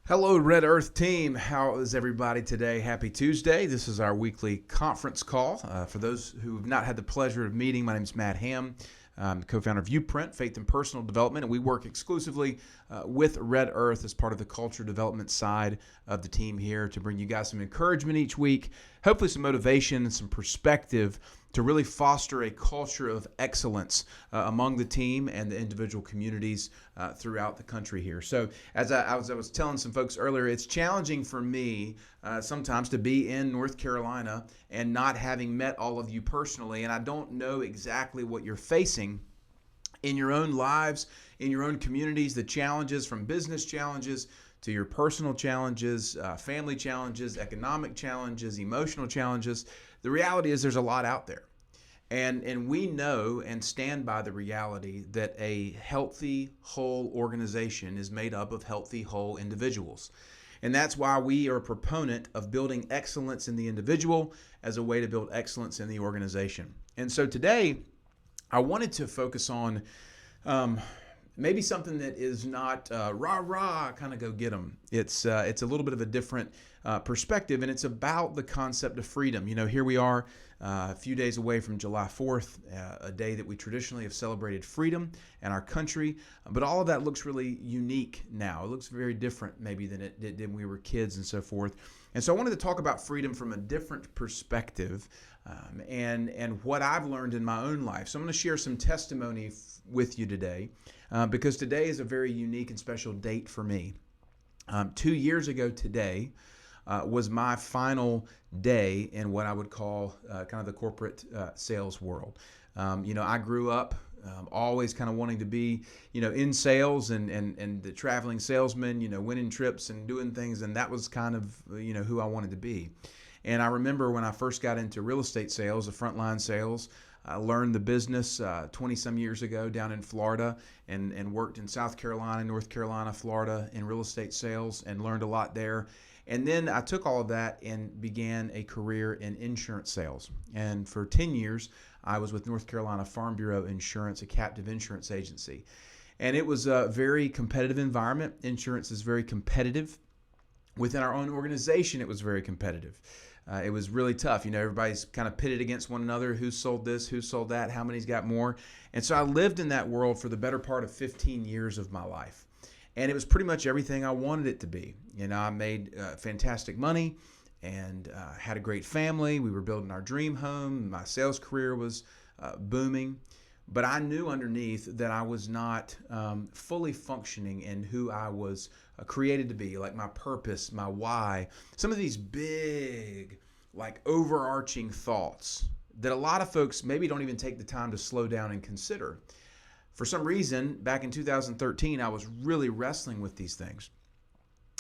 Hello, Red Earth team. How is everybody today? Happy Tuesday. This is our weekly conference call. For those who have not had the pleasure of meeting, my name is Matt Ham. I'm the co-founder of Uprint, Faith and Personal Development, and we work exclusively with Red Earth as part of the culture development side of the team here to bring you guys some encouragement each week, hopefully some motivation and some perspective to really foster a culture of excellence among the team and the individual communities throughout the country here. So as I was telling some folks earlier, it's challenging for me sometimes to be in North Carolina and not having met all of you personally, and I don't know exactly what you're facing in your own lives, in your own communities, the challenges from business challenges to your personal challenges, family challenges, economic challenges, emotional challenges. The reality is there's a lot out there. And we know and stand by the reality that a healthy, whole organization is made up of healthy, whole individuals. And that's why we are a proponent of building excellence in the individual as a way to build excellence in the organization. And so today, I wanted to focus on maybe something that is not rah-rah, kind of go get them. It's a little bit of a different perspective, and it's about the concept of freedom. You know, here we are a few days away from July 4th, a day that we traditionally have celebrated freedom in our country, but all of that looks really unique now. It looks very different maybe than it did when we were kids and so forth. And so I wanted to talk about freedom from a different perspective and what I've learned in my own life. So I'm going to share some testimony with you today because today is a very unique and special date for me. 2 years ago today was my final day in what I would call kind of the corporate sales world. I grew up always kind of wanting to be, in sales and the traveling salesman, winning trips and doing things. And that was kind of, who I wanted to be. And I remember when I first got into real estate sales, the frontline sales, I learned the business 20 some years ago down in Florida and worked in South Carolina, North Carolina, Florida in real estate sales and learned a lot there. And then I took all of that and began a career in insurance sales. And for 10 years, I was with North Carolina Farm Bureau Insurance, a captive insurance agency. And it was a very competitive environment. Insurance is very competitive. Within our own organization, it was very competitive. It was really tough. Everybody's kind of pitted against one another. Who sold this? Who sold that? How many's got more? And so I lived in that world for the better part of 15 years of my life. And it was pretty much everything I wanted it to be. I made fantastic money and had a great family. We were building our dream home. My sales career was booming. But I knew underneath that I was not fully functioning in who I was created to be, like my purpose, my why. Some of these big, like overarching thoughts that a lot of folks maybe don't even take the time to slow down and consider. For some reason, back in 2013, I was really wrestling with these things.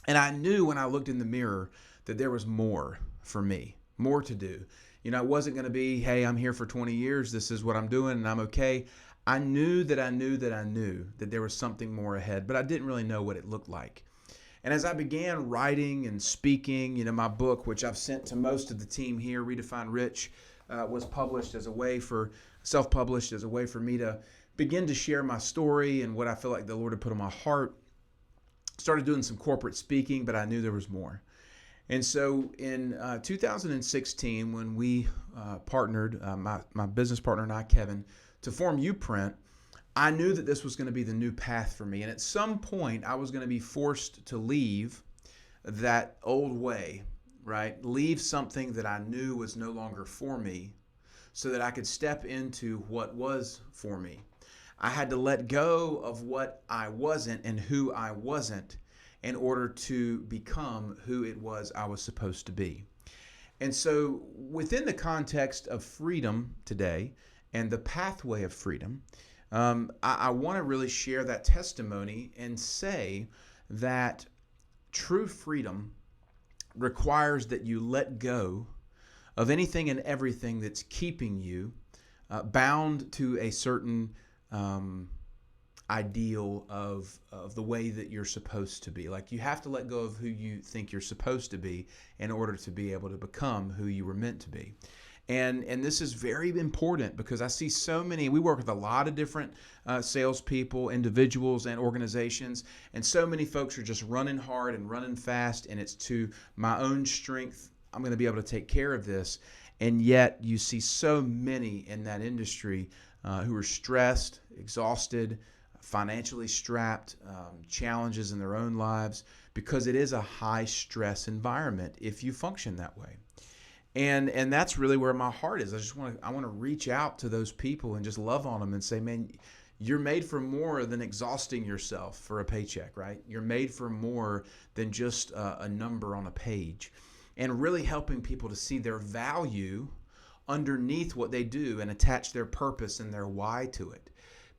And I knew when I looked in the mirror that there was more for me, more to do. It wasn't going to be, hey, I'm here for 20 years. This is what I'm doing and I'm okay. I knew that there was something more ahead, but I didn't really know what it looked like. And as I began writing and speaking, my book, which I've sent to most of the team here, Redefine Rich, was published as a way for, self-published as a way for me to begin to share my story and what I feel like the Lord had put on my heart. Started doing some corporate speaking, but I knew there was more. And so in 2016, when we partnered, my business partner and I, Kevin, to form Uprint, I knew that this was going to be the new path for me. And at some point, I was going to be forced to leave that old way, right? Leave something that I knew was no longer for me so that I could step into what was for me. I had to let go of what I wasn't and who I wasn't in order to become who it was I was supposed to be. And so within the context of freedom today and the pathway of freedom, I want to really share that testimony and say that true freedom requires that you let go of anything and everything that's keeping you bound to a certain ideal of the way that you're supposed to be. Like you have to let go of who you think you're supposed to be in order to be able to become who you were meant to be. And this is very important because I see so many. We work with a lot of different salespeople, individuals, and organizations, and so many folks are just running hard and running fast, and it's to my own strength. I'm going to be able to take care of this, and yet you see so many in that industry who are stressed, exhausted, financially strapped, challenges in their own lives, because it is a high stress environment if you function that way. And that's really where my heart is. I want to reach out to those people and just love on them and say, man, you're made for more than exhausting yourself for a paycheck, right? You're made for more than just a number on a page, and really helping people to see their value underneath what they do and attach their purpose and their why to it.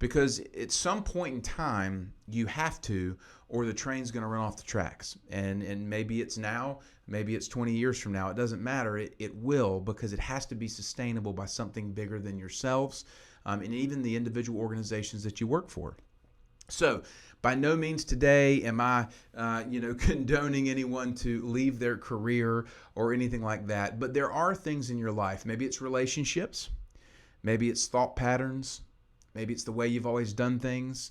Because at some point in time, you have to, or the train's going to run off the tracks. And maybe it's now, maybe it's 20 years from now. It doesn't matter. It will, because it has to be sustainable by something bigger than yourselves, and even the individual organizations that you work for. So by no means today am I, condoning anyone to leave their career or anything like that. But there are things in your life. Maybe it's relationships. Maybe it's thought patterns. Maybe it's the way you've always done things.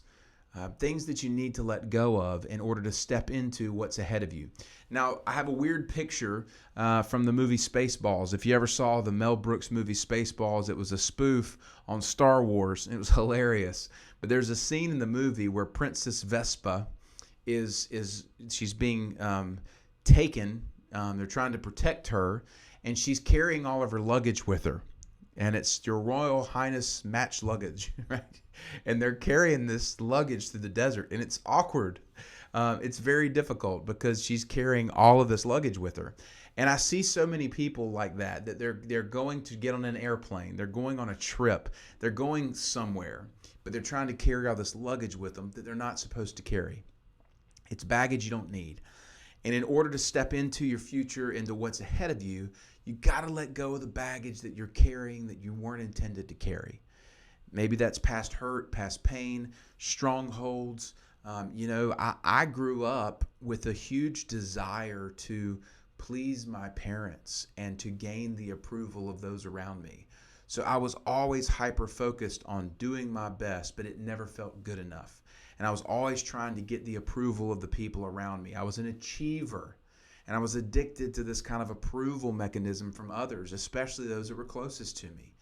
Things that you need to let go of in order to step into what's ahead of you. Now, I have a weird picture from the movie Spaceballs. If you ever saw the Mel Brooks movie Spaceballs, it was a spoof on Star Wars. It was hilarious. But there's a scene in the movie where Princess Vespa she's being taken. They're trying to protect her, and she's carrying all of her luggage with her. And it's Your Royal Highness match luggage, right? And they're carrying this luggage through the desert, and it's awkward. It's very difficult because she's carrying all of this luggage with her. And I see so many people like that they're going to get on an airplane, they're going on a trip, they're going somewhere, but they're trying to carry all this luggage with them that they're not supposed to carry. It's baggage you don't need. And in order to step into your future, into what's ahead of you, you got to let go of the baggage that you're carrying that you weren't intended to carry. Maybe that's past hurt, past pain, strongholds. I grew up with a huge desire to please my parents and to gain the approval of those around me. So I was always hyper-focused on doing my best, but it never felt good enough. And I was always trying to get the approval of the people around me. I was an achiever. And I was addicted to this kind of approval mechanism from others, especially those that were closest to me.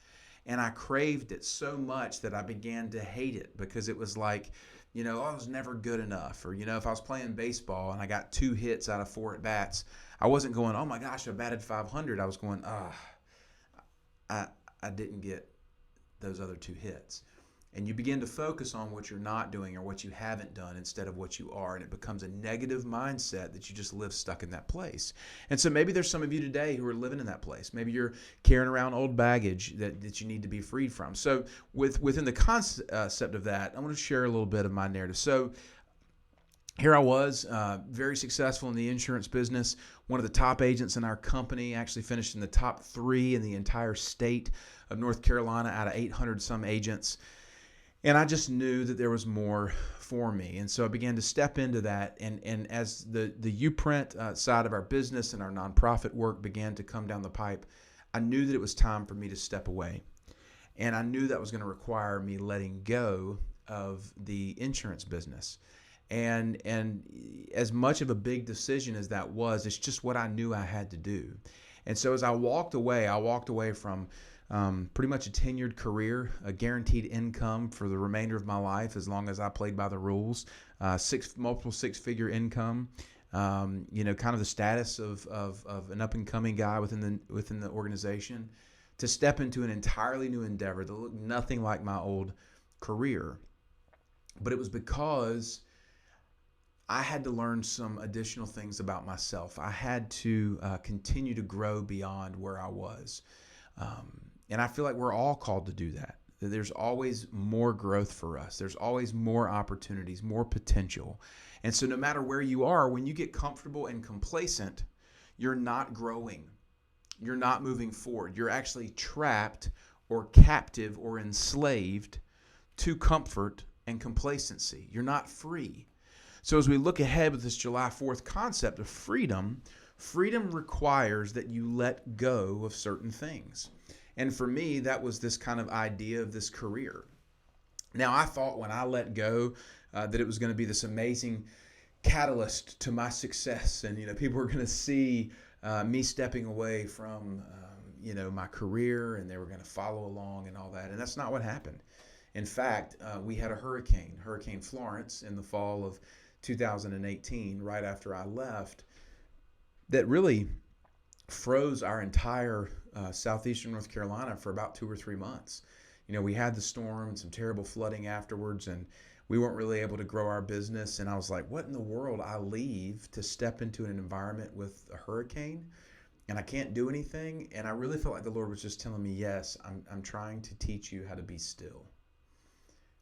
And I craved it so much that I began to hate it, because it was like, I was never good enough. Or, if I was playing baseball and I got 2 hits out of 4 at bats, I wasn't going, oh my gosh, I batted 500. I was going, I didn't get those other 2 hits. And you begin to focus on what you're not doing or what you haven't done instead of what you are. And it becomes a negative mindset that you just live stuck in that place. And so maybe there's some of you today who are living in that place. Maybe you're carrying around old baggage that you need to be freed from. So within the concept of that, I want to share a little bit of my narrative. So here I was, very successful in the insurance business, one of the top agents in our company, actually finished in the top 3 in the entire state of North Carolina out of 800 some agents. And I just knew that there was more for me. And so I began to step into that. And as the Uprint side of our business and our nonprofit work began to come down the pipe, I knew that it was time for me to step away. And I knew that was going to require me letting go of the insurance business. And as much of a big decision as that was, it's just what I knew I had to do. And so as I walked away from pretty much a tenured career, a guaranteed income for the remainder of my life as long as I played by the rules, multiple 6-figure income, kind of the status of an up-and-coming guy within the organization, to step into an entirely new endeavor that looked nothing like my old career. But it was because I had to learn some additional things about myself. I had to continue to grow beyond where I was. And I feel like we're all called to do that. There's always more growth for us. There's always more opportunities, more potential. And so no matter where you are, when you get comfortable and complacent, you're not growing. You're not moving forward. You're actually trapped or captive or enslaved to comfort and complacency. You're not free. So as we look ahead with this July 4th concept of freedom, freedom requires that you let go of certain things. And for me, that was this kind of idea of this career. Now, I thought when I let go that it was going to be this amazing catalyst to my success, and people were going to see me stepping away from my career, and they were going to follow along and all that. And that's not what happened. In fact, we had a Hurricane Florence, in the fall of 2018, right after I left, that really froze our entire southeastern North Carolina for about 2 or 3 months. We had the storm and some terrible flooding afterwards, and we weren't really able to grow our business. And I was like, what in the world? I leave to step into an environment with a hurricane, and I can't do anything. And I really felt like the Lord was just telling me, yes, I'm trying to teach you how to be still.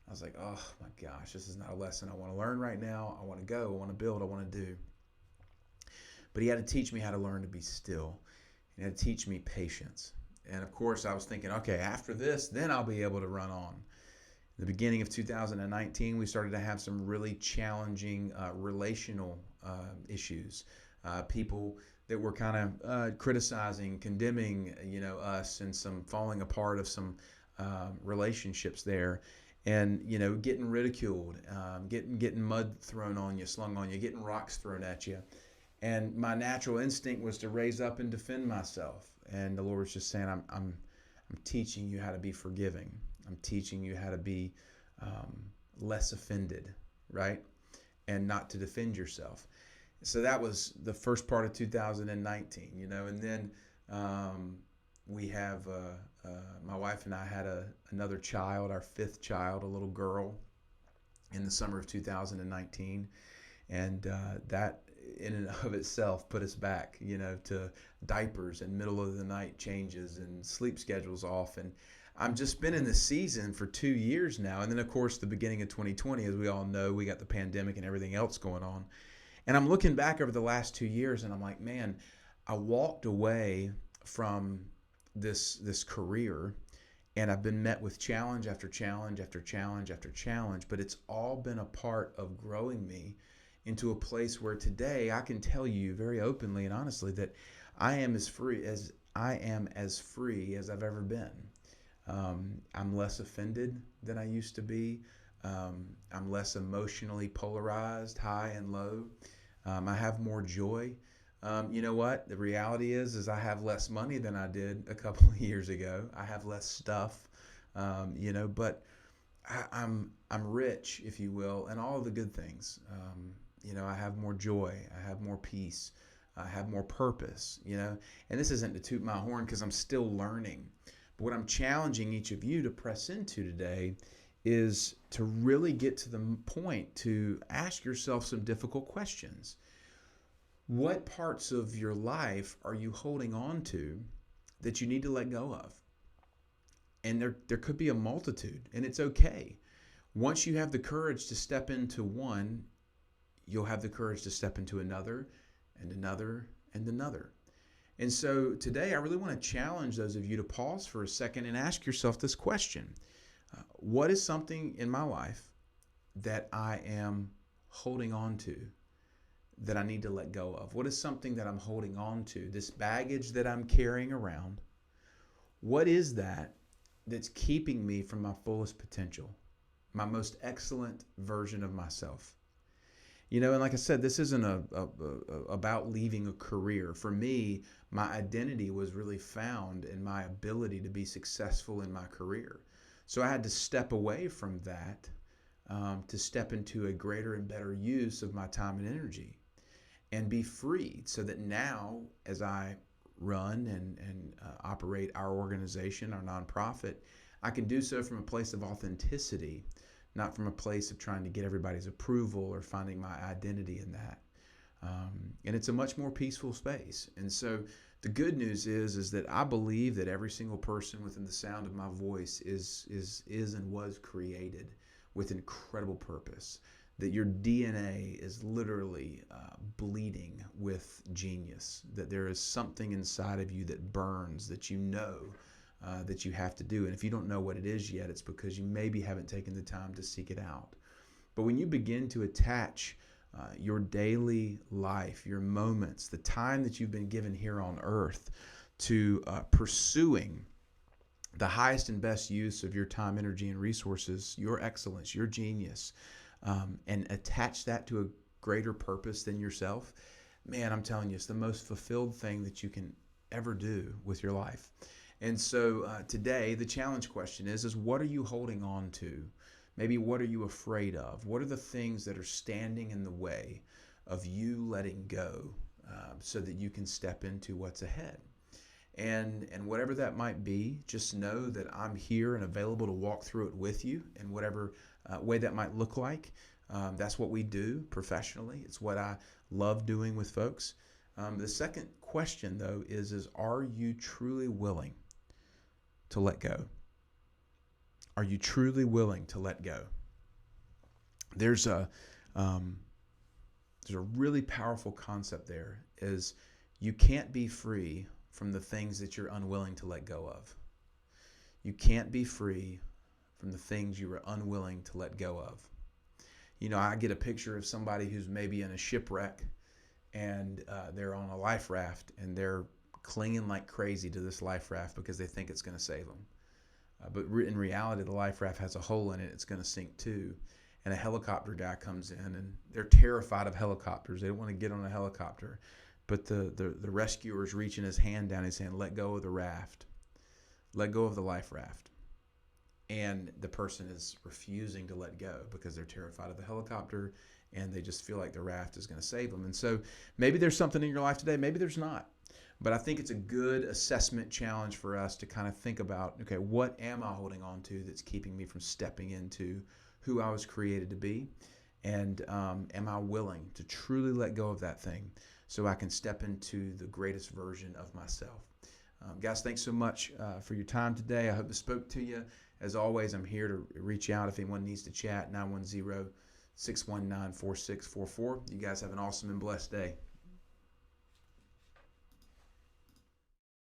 I was like, oh my gosh, this is not a lesson I want to learn right now. I want to go, I want to build, I want to do. But he had to teach me how to learn to be still. He had to teach me patience. And of course, I was thinking, okay, after this, then I'll be able to run on. In the beginning of 2019, we started to have some really challenging relational issues. People that were kind of criticizing, condemning, us, and some falling apart of some relationships there. And getting ridiculed, getting mud thrown on you, slung on you, getting rocks thrown at you. And my natural instinct was to raise up and defend myself. And the Lord was just saying, I'm teaching you how to be forgiving. I'm teaching you how to be less offended, right? And not to defend yourself. So that was the first part of 2019, and then we have my wife and I had another child, our fifth child, a little girl, in the summer of 2019, and that in and of itself put us back, to diapers and middle of the night changes and sleep schedules off. And I'm just been in this season for 2 years now, and then of course the beginning of 2020, as we all know, we got the pandemic and everything else going on. And I'm looking back over the last 2 years, and I'm like, man, I walked away from this career, and I've been met with challenge after challenge after challenge after challenge, but it's all been a part of growing me into a place where today I can tell you very openly and honestly that I am as free as I've ever been. I'm less offended than I used to be. I'm less emotionally polarized, high and low. I have more joy. You know what? The reality is I have less money than I did a couple of years ago. I have less stuff, but I'm rich, if you will, in all of the good things. I have more joy. I have more peace. I have more purpose, and this isn't to toot my horn because I'm still learning. But what I'm challenging each of you to press into today is to really get to the point to ask yourself some difficult questions. What parts of your life are you holding on to that you need to let go of? And there could be a multitude, and it's okay. Once you have the courage to step into one, you'll have the courage to step into another and another and another. And so today I really want to challenge those of you to pause for a second and ask yourself this question. What is something in my life that I am holding on to that I need to let go of? What is something that I'm holding on to? This baggage that I'm carrying around, what is that that's keeping me from my fullest potential, my most excellent version of myself? And like I said, this isn't about leaving a career. For me, my identity was really found in my ability to be successful in my career. So I had to step away from that to step into a greater and better use of my time and energy and be freed, so that now as I run and operate our organization, our nonprofit, I can do so from a place of authenticity, not from a place of trying to get everybody's approval or finding my identity in that. And it's a much more peaceful space. And so the good news is that I believe that every single person within the sound of my voice is and was created with incredible purpose. That your DNA is literally bleeding with genius. That there is something inside of you that burns, that that you have to do. And if you don't know what it is yet, it's because you maybe haven't taken the time to seek it out. But when you begin to attach your daily life, your moments, the time that you've been given here on earth to pursuing the highest and best use of your time, energy, and resources, your excellence, your genius, and attach that to a greater purpose than yourself, man, I'm telling you, it's the most fulfilled thing that you can ever do with your life. And so today, the challenge question is what are you holding on to? Maybe what are you afraid of? What are the things that are standing in the way of you letting go so that you can step into what's ahead? And whatever that might be, just know that I'm here and available to walk through it with you in whatever way that might look like. That's what we do professionally. It's what I love doing with folks. The second question, though, is are you truly willing to let go? Are you truly willing to let go? There's a really powerful concept there. Is you can't be free from the things that you're unwilling to let go of. You can't be free from the things you are unwilling to let go of. You know, I get a picture of somebody who's maybe in a shipwreck and they're on a life raft and they're clinging like crazy to this life raft because they think it's going to save them. But in reality, the life raft has a hole in it. It's going to sink too. And a helicopter guy comes in and they're terrified of helicopters. They don't want to get on a helicopter. But the rescuer is reaching his hand down. He's saying, let go of the raft. Let go of the life raft. And the person is refusing to let go because they're terrified of the helicopter and they just feel like the raft is going to save them. And so maybe there's something in your life today. Maybe there's not. But I think it's a good assessment challenge for us to kind of think about, okay, what am I holding on to that's keeping me from stepping into who I was created to be? And am I willing to truly let go of that thing so I can step into the greatest version of myself? Guys, thanks so much for your time today. I hope it spoke to you. As always, I'm here to reach out if anyone needs to chat, 910-619-4644. You guys have an awesome and blessed day.